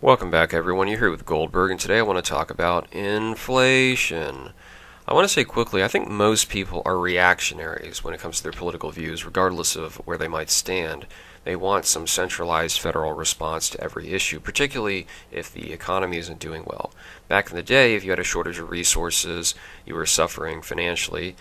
Welcome back, everyone. You're here with Goldberg, and today I want to talk about inflation. I want to say quickly, I think most people are reactionaries when it comes to their political views, regardless of where they might stand. They want some centralized federal response to every issue, particularly if the economy isn't doing well. Back in the day, if you had a shortage of resources, you were suffering financially,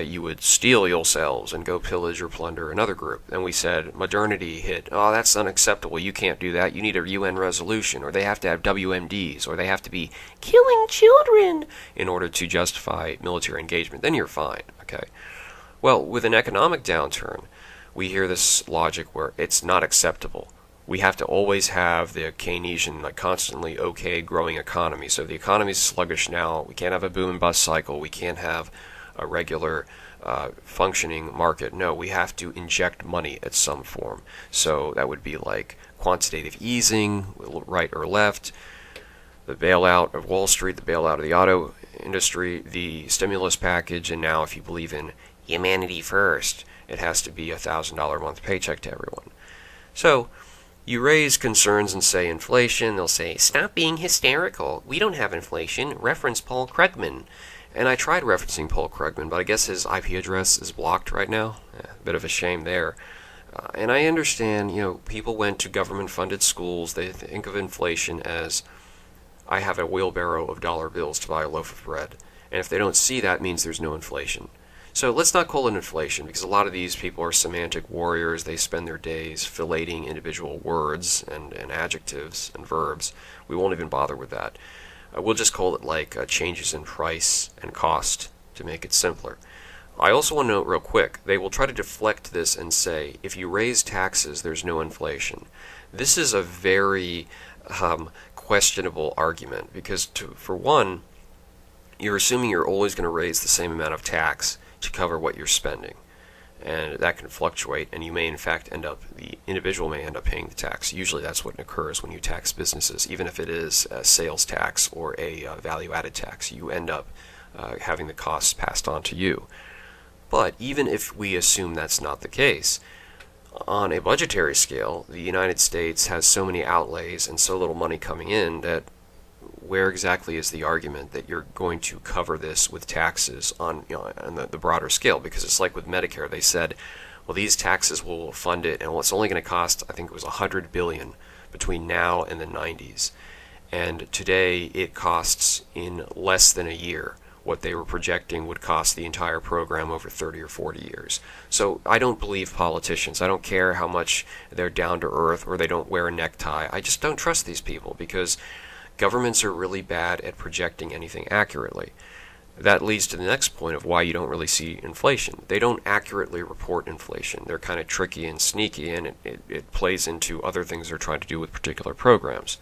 you would steal yourselves and go pillage or plunder another group. And we said, modernity hit. Oh, that's unacceptable. You can't do that. You need a UN resolution, or they have to have WMDs, or they have to be killing children in order to justify military engagement. Then you're fine, okay? Well, with an economic downturn, we hear this logic where it's not acceptable. We have to always have the Keynesian, constantly okay growing economy. So if the economy is sluggish now, we can't have a boom and bust cycle. We can't have a regular functioning market. No, we have to inject money at some form. So that would be like quantitative easing, right or left, the bailout of Wall Street, the bailout of the auto industry, the stimulus package, and now if you believe in humanity first, it has to be $1,000 a month paycheck to everyone. So you raise concerns and say inflation, they'll say, stop being hysterical. We don't have inflation. Reference Paul Krugman. And I tried referencing Paul Krugman, but I guess his IP address is blocked right now. A bit of a shame there. And I understand, people went to government-funded schools. They think of inflation as, I have a wheelbarrow of dollar bills to buy a loaf of bread. And if they don't see that, it means there's no inflation. So let's not call it inflation, because a lot of these people are semantic warriors. They spend their days filleting individual words and adjectives and verbs. We won't even bother with that. We'll just call it changes in price and cost to make it simpler. I also want to note real quick, they will try to deflect this and say, if you raise taxes, there's no inflation. This is a very questionable argument, because for one, you're assuming you're always going to raise the same amount of tax to cover what you're spending, and that can fluctuate, and you may in fact the individual may end up paying the tax. Usually that's what occurs when you tax businesses, even if it is a sales tax or a value-added tax. You end up having the costs passed on to you. But even if we assume that's not the case, on a budgetary scale, the United States has so many outlays and so little money coming in that where exactly is the argument that you're going to cover this with taxes on the broader scale? Because it's like with Medicare, they said, well, these taxes will fund it, and it's only going to cost, I think it was $100 billion between now and the 90s. And today it costs in less than a year what they were projecting would cost the entire program over 30 or 40 years. So I don't believe politicians. I don't care how much they're down to earth or they don't wear a necktie. I just don't trust these people, because governments are really bad at projecting anything accurately. That leads to the next point of why you don't really see inflation. They don't accurately report inflation. They're kind of tricky and sneaky, and it plays into other things they're trying to do with particular programs.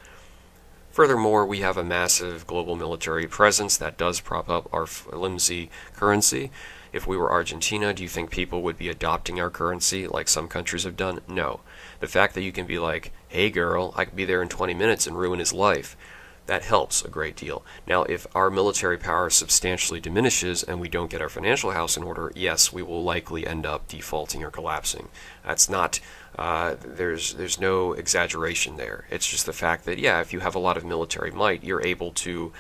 Furthermore, we have a massive global military presence that does prop up our flimsy currency. If we were Argentina, do you think people would be adopting our currency like some countries have done? No. The fact that you can be like, hey girl, I could be there in 20 minutes and ruin his life, that helps a great deal. Now, if our military power substantially diminishes and we don't get our financial house in order, yes, we will likely end up defaulting or collapsing. That's not, there's no exaggeration there. It's just the fact that, yeah, if you have a lot of military might, you're able to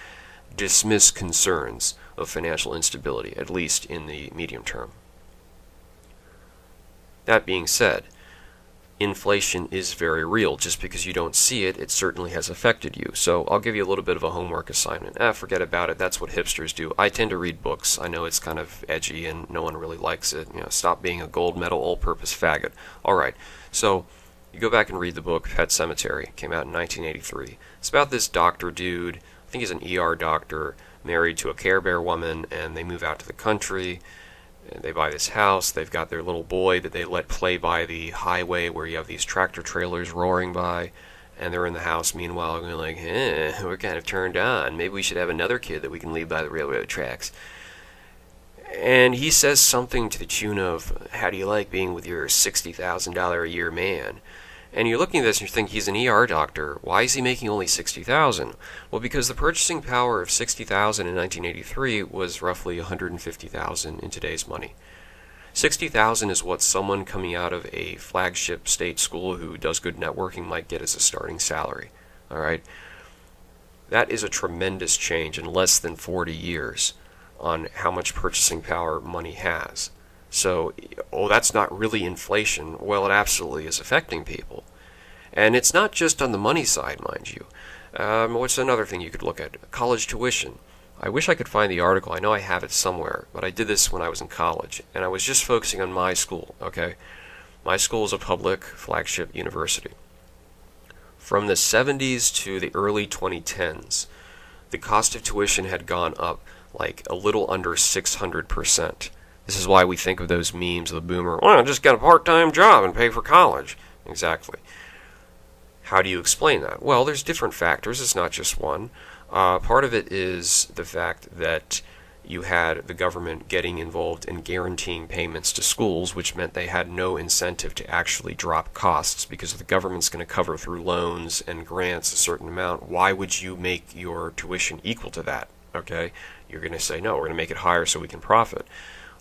dismiss concerns of financial instability, at least in the medium term. That being said, inflation is very real. Just because you don't see it, it certainly has affected you. So I'll give you a little bit of a homework assignment. Forget about it. That's what hipsters do. I tend to read books. I know it's kind of edgy and no one really likes it. Stop being a gold medal all-purpose faggot. All right. So you go back and read the book Pet Sematary. It came out in 1983. It's about this doctor dude. I think he's an ER doctor, married to a Care Bear woman, and they move out to the country. They buy this house. They've got their little boy that they let play by the highway where you have these tractor trailers roaring by, and they're in the house. Meanwhile, going like, we're kind of turned on. Maybe we should have another kid that we can leave by the railroad tracks. And he says something to the tune of, how do you like being with your $60,000 a year man? And you're looking at this and you think, he's an ER doctor. Why is he making only $60,000? Well, because the purchasing power of $60,000 in 1983 was roughly $150,000 in today's money. $60,000 is what someone coming out of a flagship state school who does good networking might get as a starting salary. All right, that is a tremendous change in less than 40 years on how much purchasing power money has. So, oh, that's not really inflation. Well, it absolutely is affecting people. And it's not just on the money side, mind you. What's another thing you could look at? College tuition. I wish I could find the article. I know I have it somewhere, but I did this when I was in college, and I was just focusing on my school, okay? My school is a public flagship university. From the 70s to the early 2010s, the cost of tuition had gone up like a little under 600%. This is why we think of those memes of the boomer, well, just get a part-time job and pay for college. Exactly. How do you explain that? Well, there's different factors. It's not just one. Part of it is the fact that you had the government getting involved in guaranteeing payments to schools, which meant they had no incentive to actually drop costs, because if the government's going to cover through loans and grants a certain amount, why would you make your tuition equal to that? Okay? You're going to say, no, we're going to make it higher so we can profit.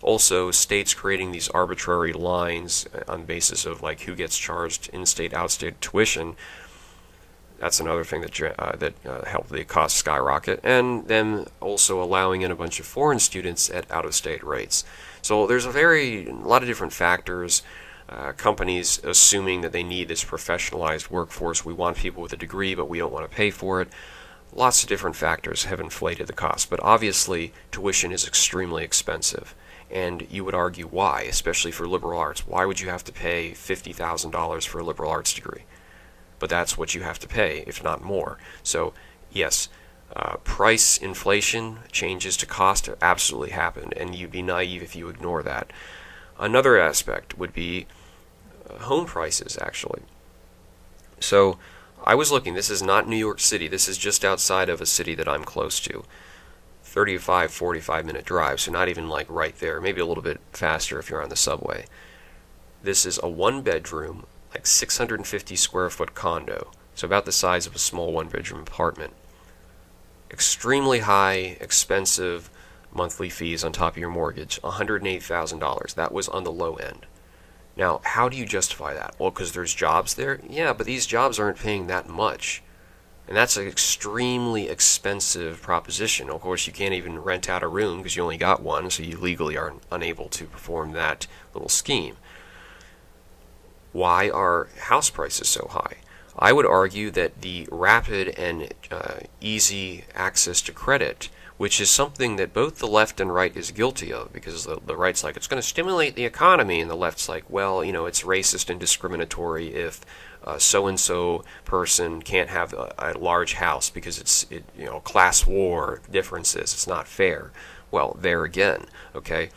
Also, states creating these arbitrary lines on the basis of like who gets charged in-state, out-state tuition. That's another thing that helped the cost skyrocket, and then also allowing in a bunch of foreign students at out-of-state rates. So there's a lot of different factors. Companies assuming that they need this professionalized workforce. We want people with a degree, but we don't want to pay for it. Lots of different factors have inflated the cost, but obviously tuition is extremely expensive. And you would argue why, especially for liberal arts. Why would you have to pay $50,000 for a liberal arts degree? But that's what you have to pay, if not more. So, yes, price inflation, changes to cost absolutely happen, and you'd be naive if you ignore that. Another aspect would be home prices, actually. So, I was looking, this is not New York City, this is just outside of a city that I'm close to. 45 minute drive, so not even like right there, maybe a little bit faster if you're on the subway. This is a one-bedroom, like 650 square foot condo, so about the size of a small one-bedroom apartment. Extremely high, expensive monthly fees on top of your mortgage, $108,000. That was on the low end. Now, how do you justify that? Well, because there's jobs there? Yeah, but these jobs aren't paying that much. And that's an extremely expensive proposition. Of course, you can't even rent out a room because you only got one, so you legally are unable to perform that little scheme. Why are house prices so high? I would argue that the rapid and easy access to credit, which is something that both the left and right is guilty of, because the right's like, it's going to stimulate the economy, and the left's like, well, it's racist and discriminatory if so-and-so person can't have a large house because it's class war differences, it's not fair. Well, there again, okay,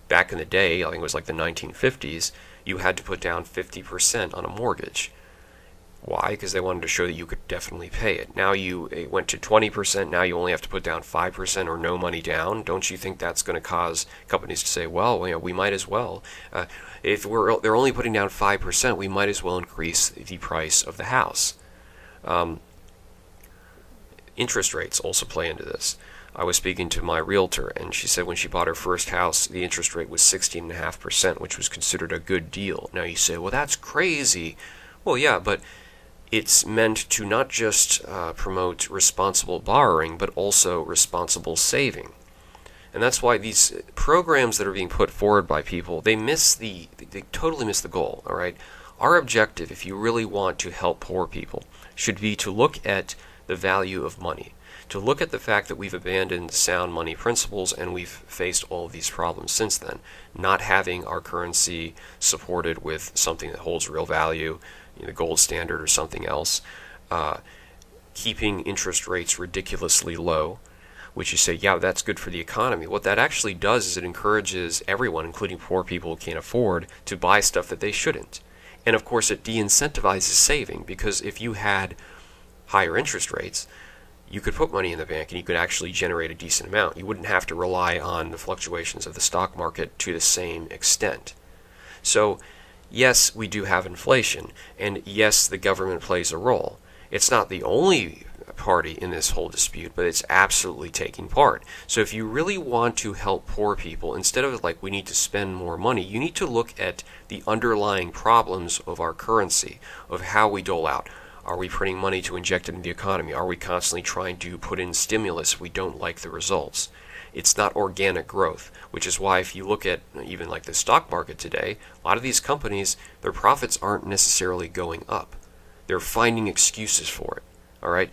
back in the day, I think it was like the 1950s, you had to put down 50% on a mortgage. Why? Because they wanted to show that you could definitely pay it. Now it went to 20%, now you only have to put down 5% or no money down. Don't you think that's going to cause companies to say, well, we might as well. If they're only putting down 5%, we might as well increase the price of the house. Interest rates also play into this. I was speaking to my realtor, and she said when she bought her first house, the interest rate was 16.5%, which was considered a good deal. Now you say, well, that's crazy. Well, yeah, but it's meant to not just promote responsible borrowing, but also responsible saving. And that's why these programs that are being put forward by people, they totally miss the goal, all right? Our objective, if you really want to help poor people, should be to look at the value of money, to look at the fact that we've abandoned sound money principles and we've faced all of these problems since then, not having our currency supported with something that holds real value, the gold standard or something else, keeping interest rates ridiculously low, which you say, yeah, that's good for the economy. What that actually does is it encourages everyone, including poor people who can't afford, to buy stuff that they shouldn't. And of course it de-incentivizes saving, because if you had higher interest rates, you could put money in the bank and you could actually generate a decent amount. You wouldn't have to rely on the fluctuations of the stock market to the same extent. So, yes, we do have inflation, and yes, the government plays a role. It's not the only party in this whole dispute, but it's absolutely taking part. So if you really want to help poor people, instead of like we need to spend more money, you need to look at the underlying problems of our currency, of how we dole out. Are we printing money to inject it into the economy? Are we constantly trying to put in stimulus if we don't like the results? It's not organic growth, which is why if you look at even like the stock market today, a lot of these companies, their profits aren't necessarily going up. They're finding excuses for it. All right,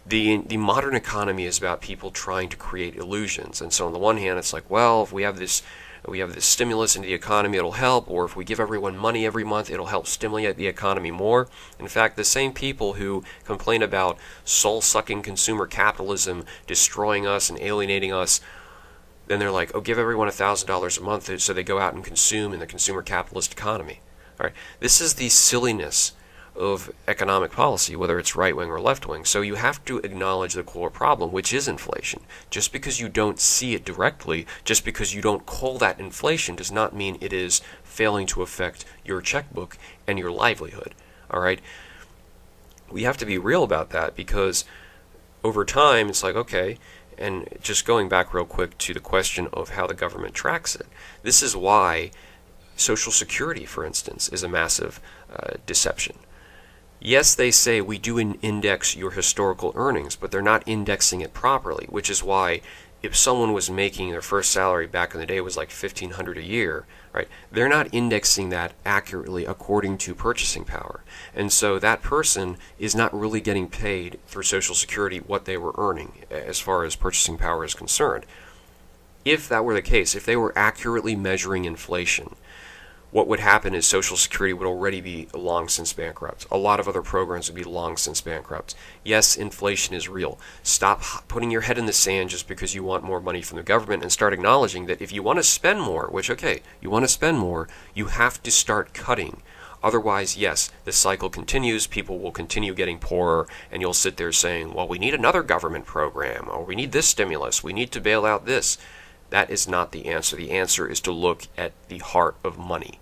the modern economy is about people trying to create illusions, and so on the one hand, it's like, well, if we have this stimulus into the economy, it'll help, or if we give everyone money every month, it'll help stimulate the economy more. In fact, the same people who complain about soul-sucking consumer capitalism destroying us and alienating us, then they're like, oh, give everyone $1,000 a month so they go out and consume in the consumer capitalist economy. All right, this is the silliness of economic policy, whether it's right-wing or left-wing. So you have to acknowledge the core problem, which is inflation. Just because you don't see it directly, just because you don't call that inflation, does not mean it is failing to affect your checkbook and your livelihood. All right? We have to be real about that, because over time, it's like, okay, and just going back real quick to the question of how the government tracks it. This is why Social Security, for instance, is a massive deception. Yes, they say we do index your historical earnings, but they're not indexing it properly, which is why if someone was making their first salary back in the day was like $1,500 a year, right? They're not indexing that accurately according to purchasing power. And so that person is not really getting paid through Social Security what they were earning as far as purchasing power is concerned. If that were the case, if they were accurately measuring inflation, what would happen is Social Security would already be long since bankrupt. A lot of other programs would be long since bankrupt. Yes, inflation is real. Stop putting your head in the sand just because you want more money from the government, and start acknowledging that if you want to spend more, which, okay, you want to spend more, you have to start cutting. Otherwise, yes, the cycle continues, people will continue getting poorer, and you'll sit there saying, well, we need another government program, or we need this stimulus, we need to bail out this. That is not the answer. The answer is to look at the heart of money.